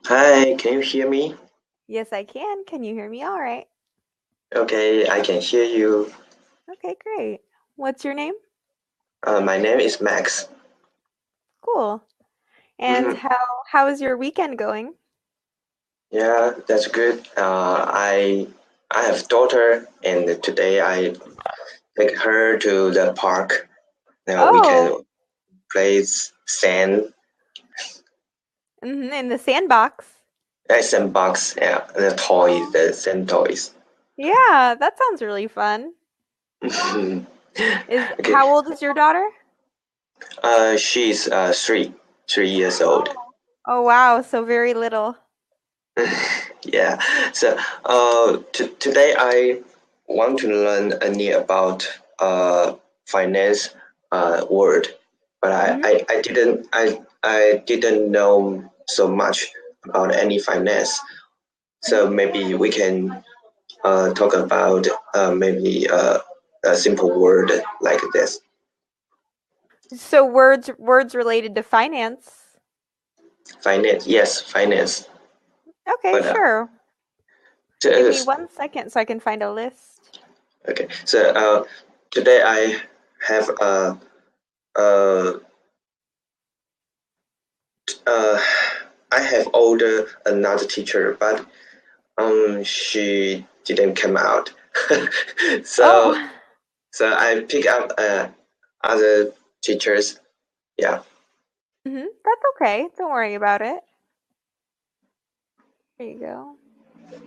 Hi, can you hear me? Yes, I can. Can you hear me all right? Okay, I can hear you. Okay, great. What's your name? My name is Max. Cool. And Mhm. how is your weekend going? Yeah, that's good. I have daughter, and today I take her to the park. Now we Oh, can play sand, in the sandbox. sandbox, yeah, the toys, Oh, the sand toys. yeah, that sounds really fun. Is Okay, how old is your daughter? she's 3 years old. Oh. Oh, wow, so very little. Yeah. So today I want to learn a new about finance word, but Hmm. I didn't know so much about any finance. Hmm. So maybe we can talk about maybe a simple word like this. So words related to finance. Finance, yes, finance. Okay, But sure. Give me just, 1 second so I can find a list. okay. So today I have a Uh, I have older another teacher, but she didn't come out. Oh, so so I pick up other teachers. Yeah. that's okay. Don't worry about it. There you go.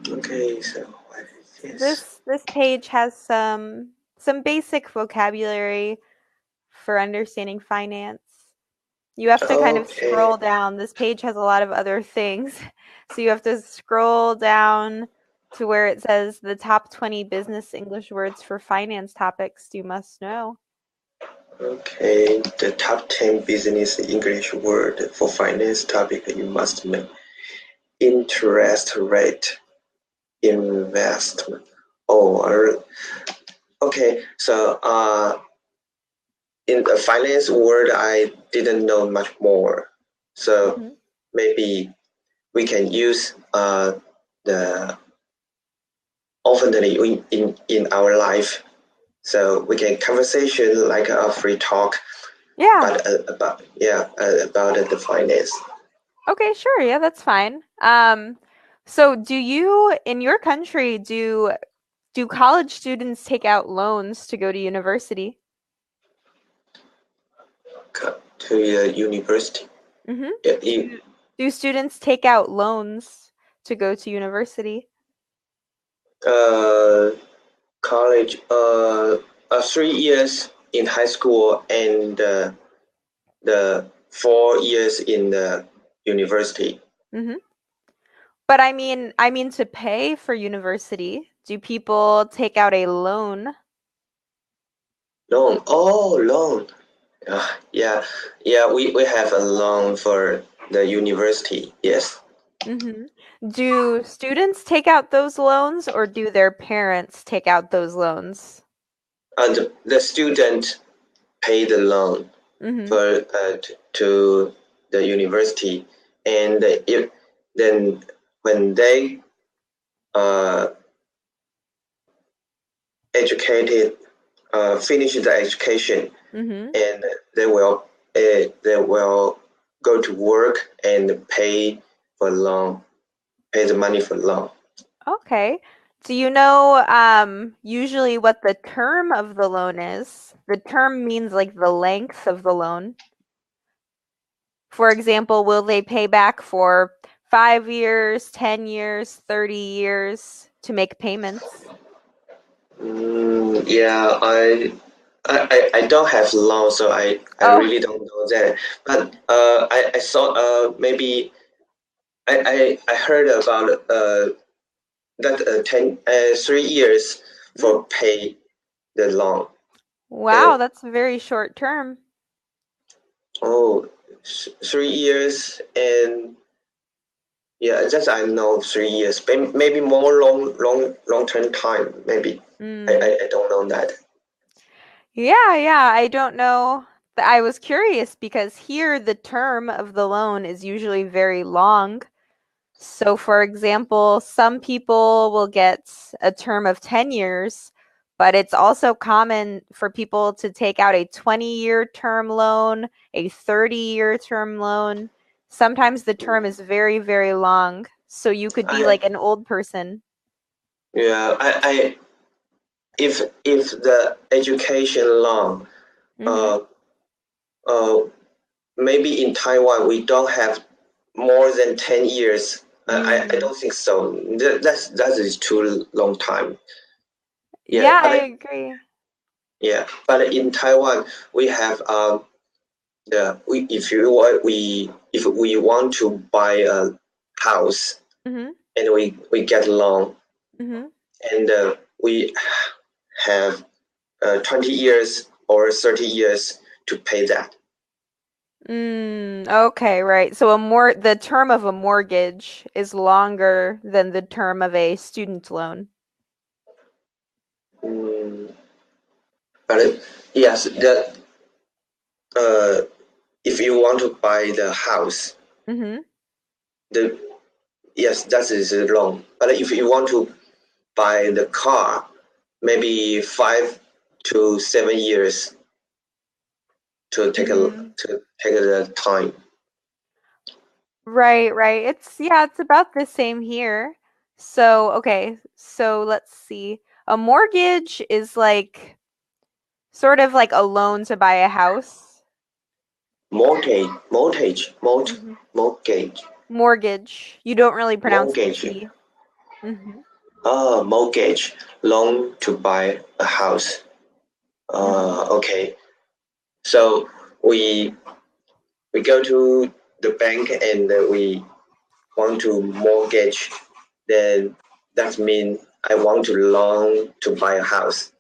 Okay. So what is this? This page has some basic vocabulary for understanding finance. You have to kind of Okay. scroll down. This page has a lot of other things. So you have to scroll down to where it says the top 20 business English words for finance topics you must know. Okay. The top 10 business English word for finance topic you must know. Interest rate, investment. Oh, okay. So in the finance world, I didn't know much more. So Hmm. maybe we can use the oftenly in our life. So we can conversation like a free talk, Yeah. but about yeah about the finance. Okay, sure. Yeah, that's fine. So do you in your country do college students take out loans to go to university? To the university. Hmm. Yeah, Do students take out loans to go to university? uh, college 3 years in high school and the 4 years in the university. Hmm. But I mean to pay for university. Do people take out a loan? Loan. Oh, loan. Yeah, yeah. We have a loan for the university. Yes. Hmm. Do students take out those loans or do their parents take out those loans? And the student pay the loan Hmm. for to the university, and if then when they uh educated finish the education, Hmm. and they will go to work and for loan, pay the money for loan. Okay. Do you know usually what the term of the loan is? The term means like the length of the loan. For example, will they pay back for 5 years, 10 years, 30 years to make payments? Yeah, I don't have loan, so I Oh, really don't know that. But I saw maybe I heard about that 3 years mm. for pay the loan. Uh, Wow, that's a very short term. oh, 3 years, and yeah, just I know 3 years. Maybe more long term time. Maybe Mm. I don't know that. Yeah, yeah, I don't know. I was curious because here the term of the loan is usually very long. So, for example, some people will get a term of 10 years, but it's also common for people to take out a 20-year term loan, a 30-year term loan. Sometimes the term is very, very long. So you could be I like an old person. yeah I if the education loan Mm-hmm. uh uh maybe in Taiwan we don't have more than 10 years. I Mm. don't think so. That is too long time. Yeah, Yeah, I but agree. yeah, but in Taiwan we have the we if we want to buy a house Mm-hmm. and we get loan Mm-hmm. and we have 20 years or 30 years to pay that. Okay, right. So the term of a mortgage is longer than the term of a student loan. Mm, but yes, that uh, if you want to buy the house, Mm-hmm. the yes, that is long. But if you want to buy the car, maybe 5 to 7 years Mm-hmm. to take the time. Right, right. It's about the same here. So, okay, so let's see. A mortgage is like sort of like a loan to buy a house. Mortgage, mortgage, Hmm. mortgage, Mortgage. You don't really pronounce the mortgage. T. Hmm. Mortgage, loan to buy a house. Hmm. Okay. So we we go to the bank and we want to mortgage, then that means I want to loan to buy a house.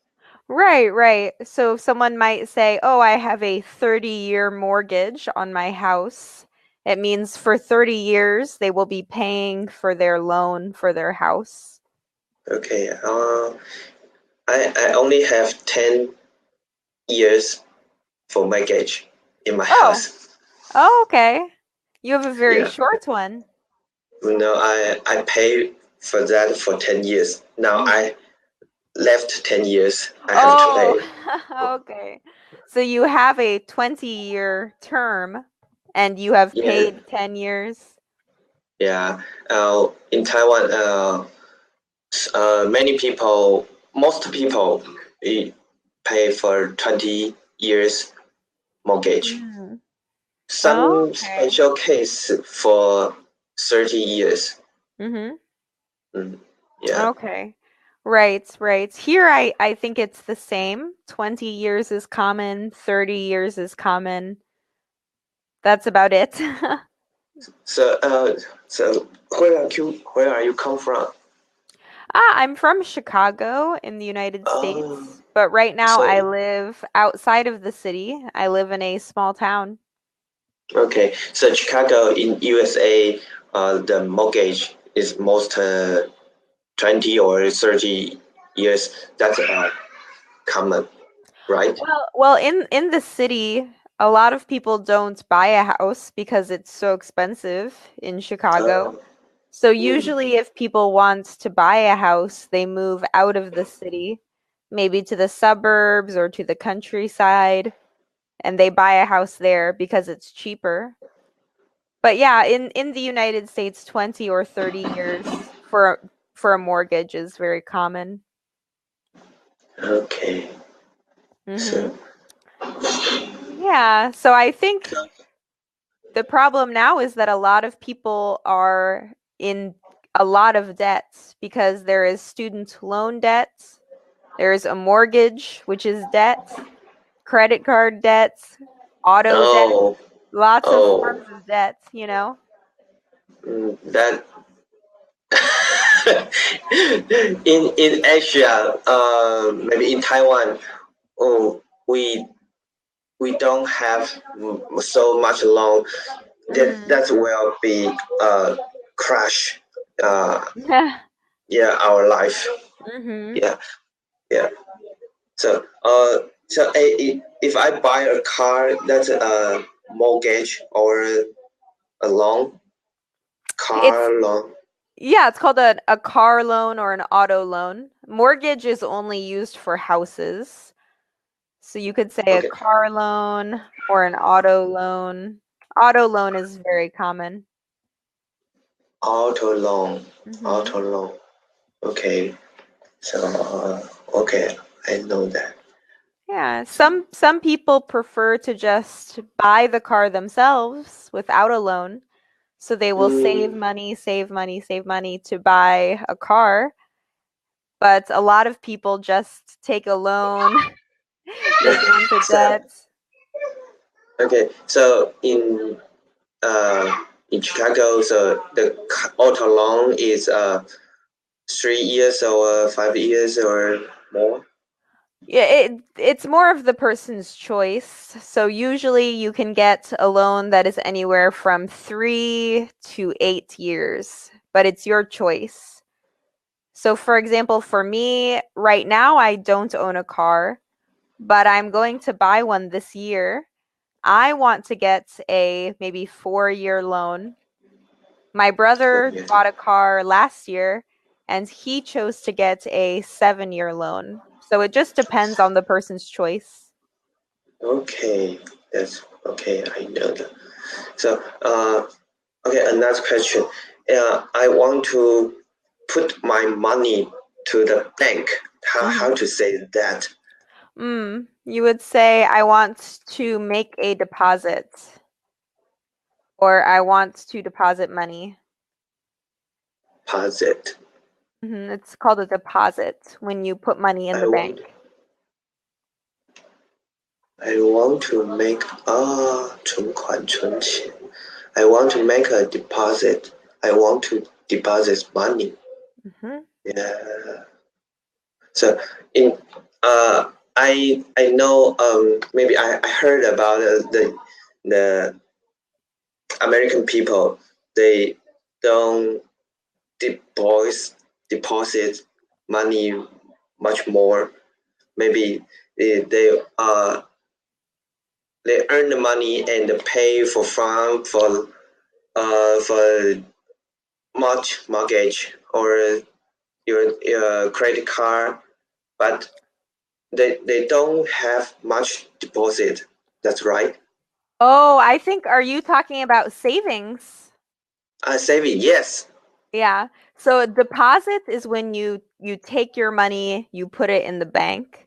Right, right. So someone might say, "Oh, I have a 30-year mortgage on my house." It means for 30 years they will be paying for their loan for their house. Okay. I only have 10 years for mortgage in my Oh, house. oh, okay. You have a very Yeah. short one. No, I pay for that for 10 years. Now Mhm. I left 10 years. I have to Oh, pay. okay. So you have a 20-year term and you have Yeah. paid 10 years. Yeah. In Taiwan, many people, most people pay for 20 years mortgage. Mm. Some Okay. special case for 30 years. Mm-hmm. Mm, yeah. Okay. Right, right. Here I think it's the same. 20 years is common, 30 years is common. That's about it. So, where are you come from? I'm from Chicago in the United Um, States, but right now I so live outside of the city. I live in a small town. okay. So Chicago in USA, the mortgage is most 20 or 30 years. That's common, right? Well, in the city, a lot of people don't buy a house because it's so expensive in Uh, Chicago. So mm, usually if people want to buy a house, they move out of the city, maybe to the suburbs or to the countryside, and they buy a house there because it's cheaper. But yeah, in the United States, 20 or 30 years for a mortgage is very common. okay. Hmm. So, Yeah, so I think so the problem now is that a lot of people are in a lot of debts because there is student loan debt, there is a mortgage, which is debt, credit card debts, auto debt, oh, lots of oh, forms of debt, you know? that in Asia, maybe in Taiwan, oh, we don't have so much loan. Hmm. That will be crash. Uh, yeah, our life. Hmm. Yeah, yeah. So if I buy a car, that's a mortgage or a loan car loan. Yeah, it's called a car loan or an auto loan. Mortgage is only used for houses. So you could say a Okay, car loan or an auto loan. Auto loan is very common. auto loan, Hmm. auto loan. Okay, so okay, I know that. Yeah, some people prefer to just buy the car themselves without a loan. So they will save Mm, money, save money, save money to buy a car. But a lot of people just take a loan, just go into so debt. okay, so in Chicago, so the auto loan is 3 years or 5 years or more. Yeah, it's more of the person's choice. So usually you can get a loan that is anywhere from 3 to 8 years, but it's your choice. So for example, for me, right now I don't own a car, but I'm going to buy one this year. I want to get a maybe 4-year loan. My brother Okay, bought a car last year and he chose to get a 7-year loan. So it just depends on the person's choice. okay, that's okay. I know that. So okay, another question. I want to put my money to the bank. How Hmm. to say that? You would say, I want to make a deposit, or I want to deposit money. Deposit. It's called a deposit when you put money in I the want. bank. I want to make 存款存钱. I want to make a deposit. I want to deposit money. Hmm. Yeah. So in I know maybe I heard about the American people, they don't deposit money much more. Maybe they earn the money and pay for farm for much mortgage or your credit card, but they don't have much deposit. That's right. Oh, I think, are you talking about savings? Saving, yes. Yeah. So a deposit is when you take your money, you put it in the bank.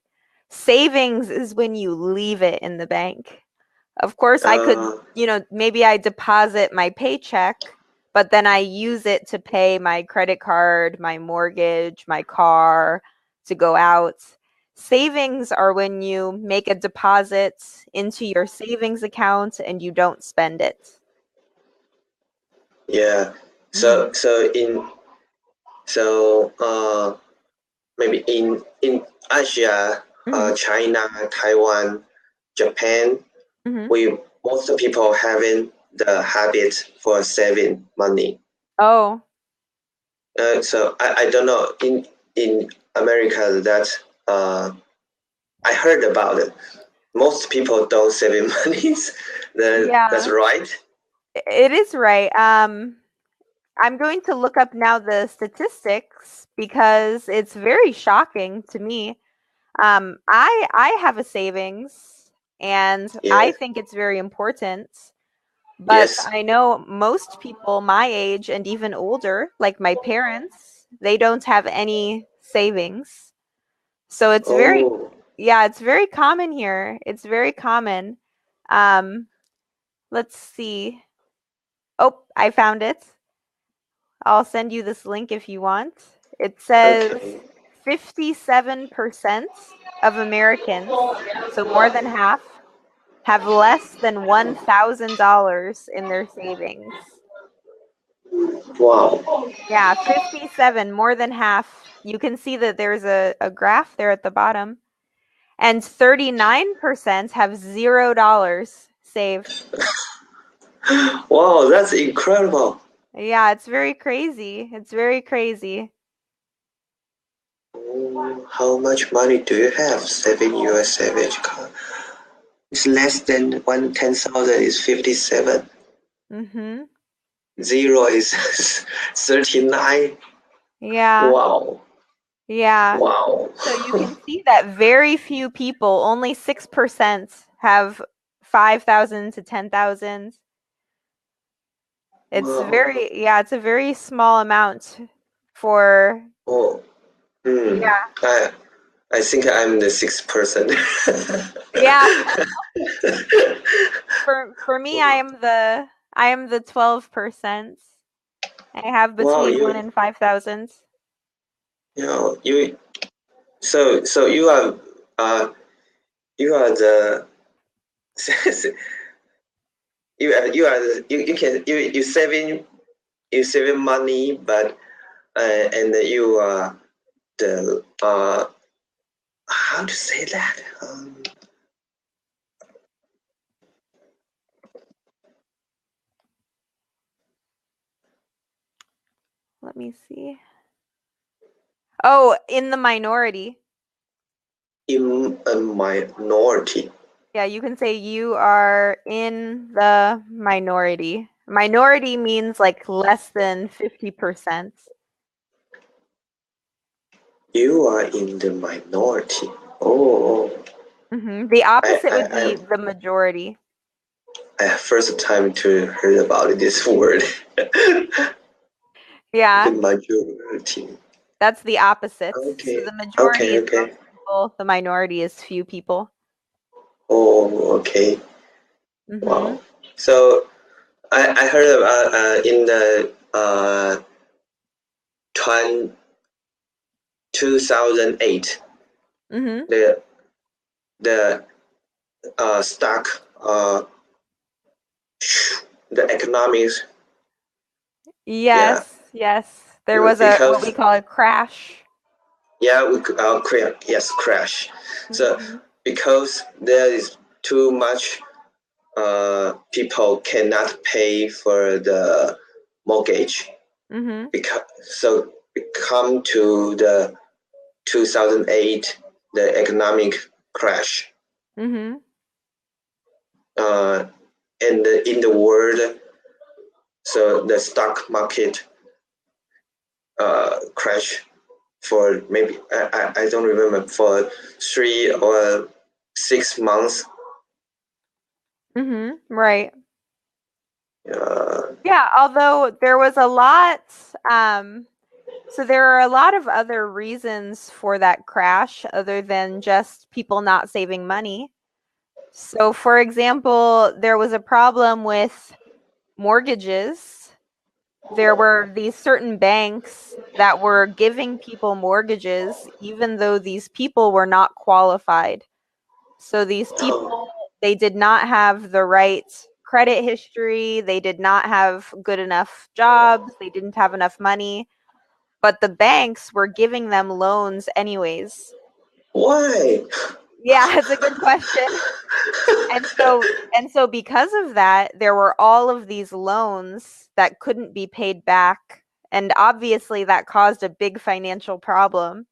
Savings is when you leave it in the bank. Of course, I could, Uh, maybe I deposit my paycheck, but then I use it to pay my credit card, my mortgage, my car, to go out. Savings are when you make a deposit into your savings account and you don't spend it. yeah. So Hmm. so in so maybe in Asia, Hmm. China, Taiwan, Japan, Hmm. we most people having the habit for saving money. Oh, So I don't know in America that I heard about it. Most people don't saving money. That's yeah, right. it is right. I'm going to look up now the statistics because it's very shocking to me. I have a savings and I Yeah. think it's very important, but Yes. I know most people my age and even older, like my parents, they don't have any savings. So it's very, Oh. yeah, it's very common here. It's very common. Um, let's see. Oh, I found it. I'll send you this link if you want. It says Okay. 57% of Americans, so more than half, have less than $1,000 in their savings. Wow. Yeah, 57, more than half. You can see that there's a graph there at the bottom. And 39% have $0 saved. Wow, that's incredible. Yeah, it's very crazy. It's very crazy. Oh, how much money do you have saving your savage account? It's less than 110,000 is 57. Mm-hmm. 0 is 39. Yeah. Wow. Yeah. Wow. So you can see that very few people, only 6% have 5,000 to 10,000. It's Wow. it's a very small amount for, Oh. yeah. I think I'm the 6%. Yeah. For me, I am the 12%. I have Wow, between 1 and 5,000. you so you are the you saving money, but and you are the how to say that? Let me see. Oh, in the minority. In a minority. Yeah, you can say you are in the minority. Minority means like less than 50%. You are in the minority. Oh, The I opposite would I be the majority. I first time to heard about this word. The Yeah, majority. that's the opposite. So Okay. the majority Okay. is Okay. most people, the minority is few people. Oh, okay. Mm-hmm. Wow. So I heard about in the 2008 Mm-hmm. the stock the economics, yeah, Yes, yes. There was a what we because call a crash. yeah we yes, crash. So Mm-hmm. because there is too much people cannot pay for the mortgage, Mm-hmm. because so it come to the 2008 the economic crash, Mm-hmm. uh, and in the world, so the stock market crash for maybe I don't remember, for 3 or 6 months. Mm-hmm. Right. Uh, Yeah, although there was a lot, um, so there are a lot of other reasons for that crash other than just people not saving money. So, for example, there was a problem with mortgages. There were these certain banks that were giving people mortgages even though these people were not qualified. So these people, oh, they did not have the right credit history, they did not have good enough jobs, they didn't have enough money, but the banks were giving them loans anyways. why? Yeah, it's a good question. And so because of that, there were all of these loans that couldn't be paid back, and obviously that caused a big financial problem.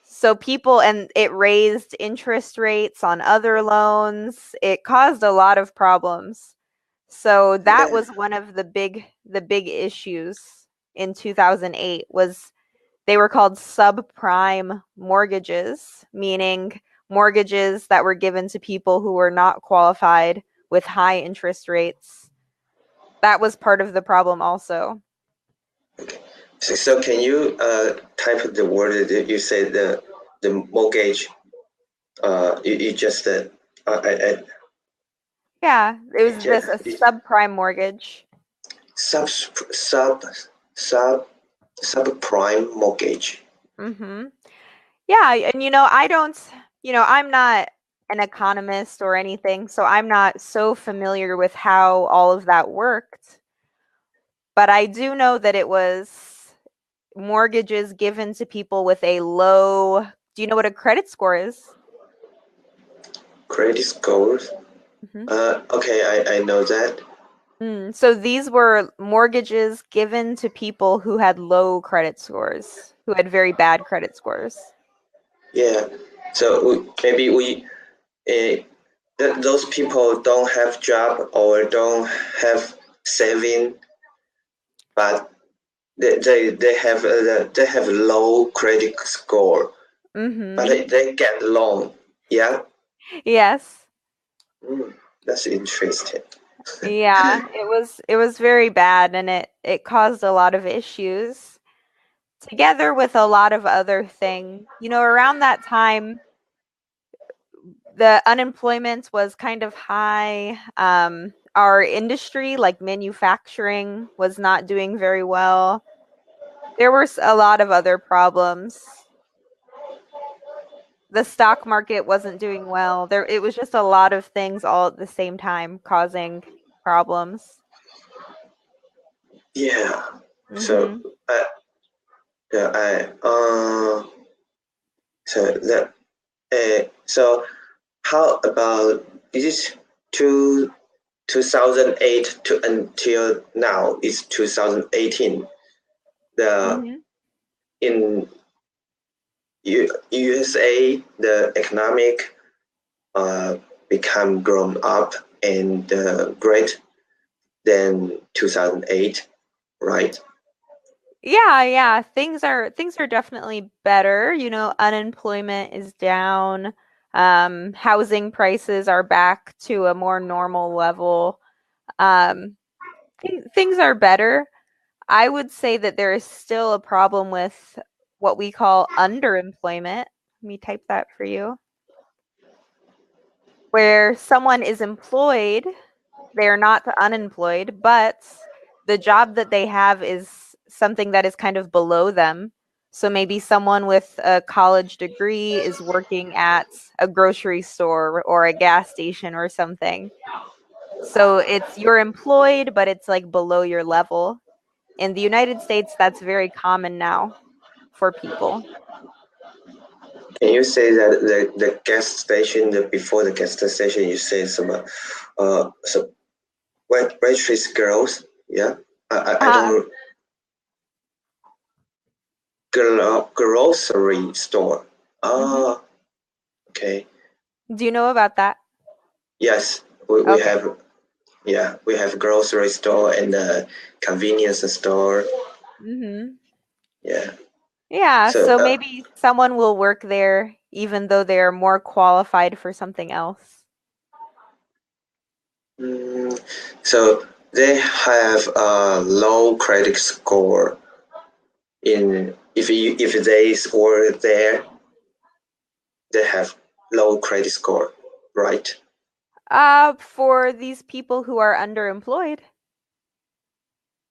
So people, and it raised interest rates on other loans. It caused a lot of problems. So that Yeah. was one of the big issues in 2008 was they were called subprime mortgages, meaning mortgages that were given to people who were not qualified with high interest rates. That was part of the problem also. So can you type the word that you said, the mortgage? You just Yeah, it was this a you subprime mortgage. sub sub sub subprime mortgage. Mhm. Yeah, and I don't, I'm not an economist or anything, so I'm not so familiar with how all of that worked. But I do know that it was mortgages given to people with a low, do you know what a credit score is? Credit scores. Hmm. Okay, I know that. So these were mortgages given to people who had low credit scores, who had very bad credit scores. Yeah. So maybe uh, those people don't have job or don't have saving, but they have low credit score, but they get loan. Yeah. Yes. That's interesting. Yeah, it was very bad, and it caused a lot of issues together with a lot of other things. You know, around that time, the unemployment was kind of high. Our industry, like manufacturing, was not doing very well. There were a lot of other problems. The stock market wasn't doing well. It was just a lot of things all at the same time causing problems. Yeah. So Hmm. yeah, so that so how about this 2008 to until now is 2018. The Hmm. in USA the economic become grown up and great than 2008, right? Yeah. Things are definitely better. You know, unemployment is down. Housing prices are back to a more normal level. Um, things are better. I would say that there is still a problem with what we call underemployment. Let me type that for you. Where someone is employed, they are not unemployed, but the job that they have is something that is kind of below them. So maybe someone with a college degree is working at a grocery store or a gas station or something. So it's you're employed, but it's like below your level. In the United States, that's very common now for people. Can you say that the gas station, before the gas station, you say some so waitress girls? Yeah, I Uh, don't grocery store. mhm. Ah, okay. Do you know about that? Yes, we Okay. have. Yeah, we have grocery store and convenience store. Hmm. Yeah. Yeah, So so maybe someone will work there even though they're more qualified for something else. mm, so they have a low credit score in if they were there, they have low credit score, right? For these people who are underemployed,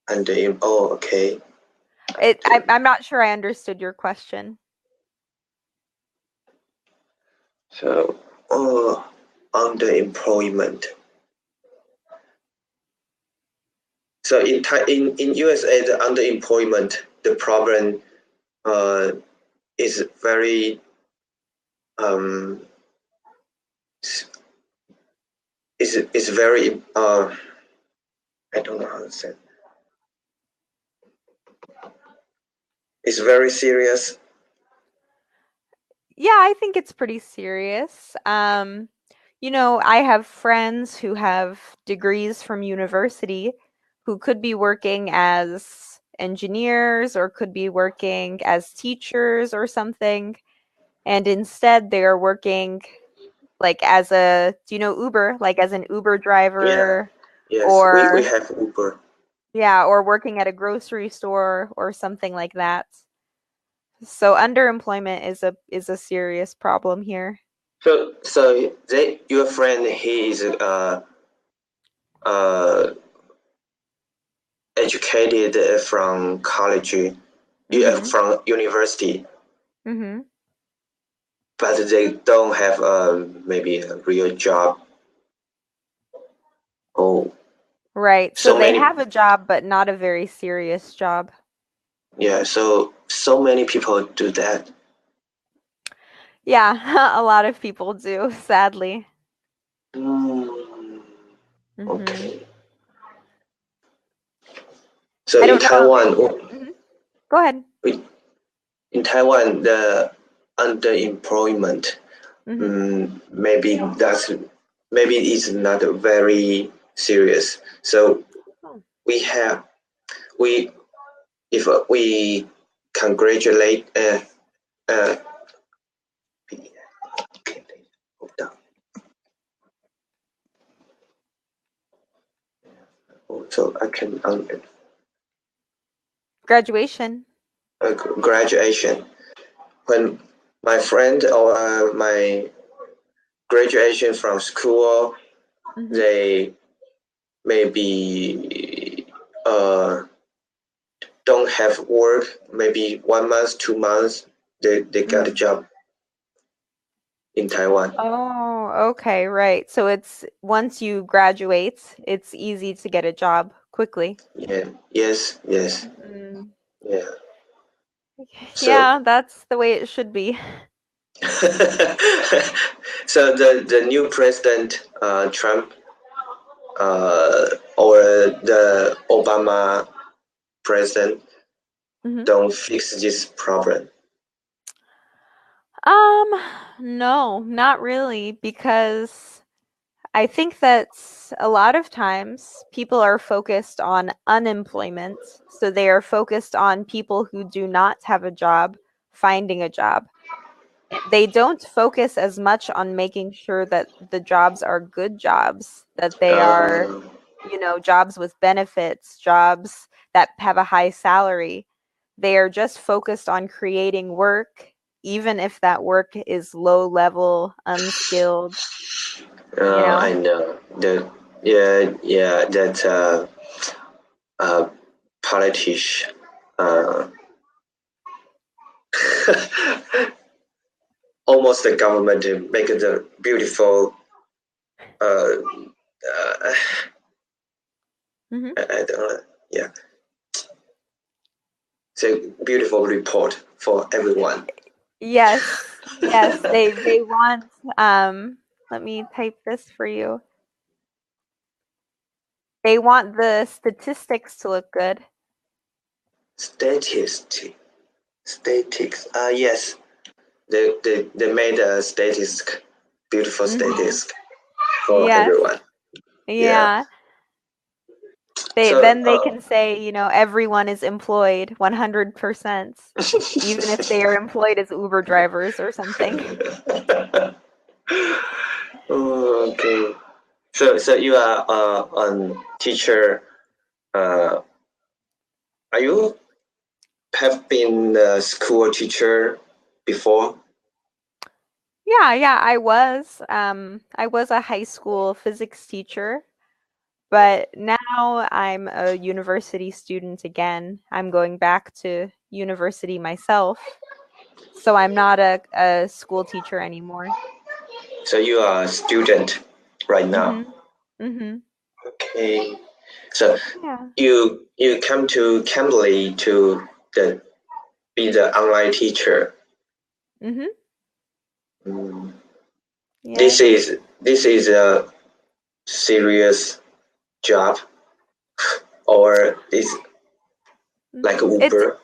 And they, oh, okay. I'm not sure I understood your question. So, underemployment. So in USA, the underemployment, the problem uh, is very um, is very I don't know how to say. It's very serious. Yeah, I think it's pretty serious. You know, I have friends who have degrees from university who could be working as engineers or could be working as teachers or something, and instead they are working like as do you know Uber, like as an Uber Yeah. driver Yes, we or have Uber. yeah, or working at a grocery store or something like that. So underemployment is a serious problem here. So your friend he is uh educated from college, Mhm. from university, Mhm. but they don't have maybe a real job. Oh, Right. So so they many. have a job but not a very serious job. Yeah, so many people do that. Yeah, a lot of people do, sadly. Mm, Mhm. okay. So I in don't know. Taiwan, Mhm. Go ahead. the underemployment, Mhm. maybe it's not very serious. So Oh. we have we if we congratulate hold on. So I can Graduation. graduation. When my friend or my graduation from school, they maybe don't have work. Maybe 1 month, 2 months, they got a job in Taiwan. Oh, okay, right. So it's once you graduate, it's easy to get a job quickly. Yeah. Yes. Yes. Mm. Yeah. So Yeah, that's the way it should be. so the new president Trump or the Obama president don't fix this problem. No, not really, because I think that a lot of times people are focused on unemployment. So they are focused on people who do not have a job finding a job. They don't focus as much on making sure that the jobs are good jobs, that they are, jobs with benefits, jobs that have a high salary. They are just focused on creating work, even if that work is low level, unskilled, I know that. Yeah, that politician. Almost the government to make it a beautiful. I don't know. Yeah, it's a beautiful report for everyone. Yes, yes, they want let me type this for you. They want the statistics to look good. Statistics. Yes, they made a statistic, beautiful statistic for Yes. everyone. Yeah. Then they can say, everyone is employed 100%, even if they are employed as Uber drivers or something. Oh, okay. So you are a teacher. Are you have been a school teacher before? Yeah, I was. I was a high school physics teacher, but now I'm a university student again. I'm going back to university myself, so I'm not a school teacher anymore. So you are a student right now. Mm-hmm. Okay. So Yeah. you come to Cambly to be the online teacher. Mm-hmm. This Yes. is a serious job, or is like It's Uber?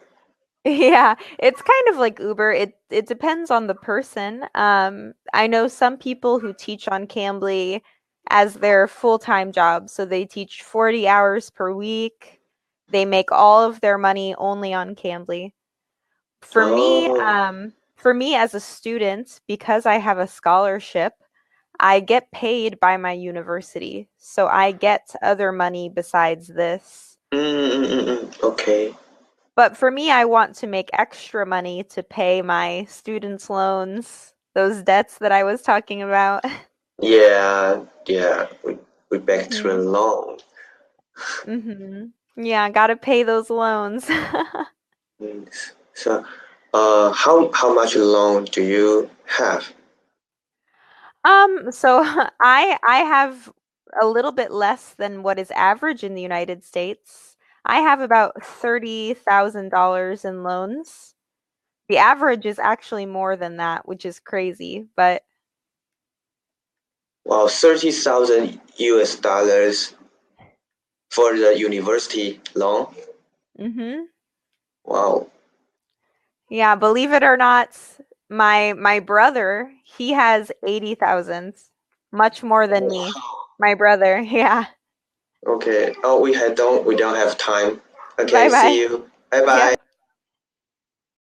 Yeah, it's kind of like Uber. It depends on the person. I know some people who teach on Cambly as their full-time job, so they teach 40 hours per week. They make all of their money only on Cambly. For me as a student, because I have a scholarship, I get paid by my university, so I get other money besides this. Okay. But for me, I want to make extra money to pay my students' loans, those debts that I was talking about. Yeah, yeah. We back to a Mhm. loan. Mhm. Yeah, gotta pay those loans. So, how much loan do you have? So I have a little bit less than what is average in the United States. I have about $30,000 in loans. The average is actually more than that, which is crazy, but Well, 30,000 US dollars for the university loan. mhm. Wow. Yeah, believe it or not, my brother, he has 80,000, much more than me. My brother, yeah. Okay. We don't have time. Okay, Bye-bye. see you. Bye bye. Yep.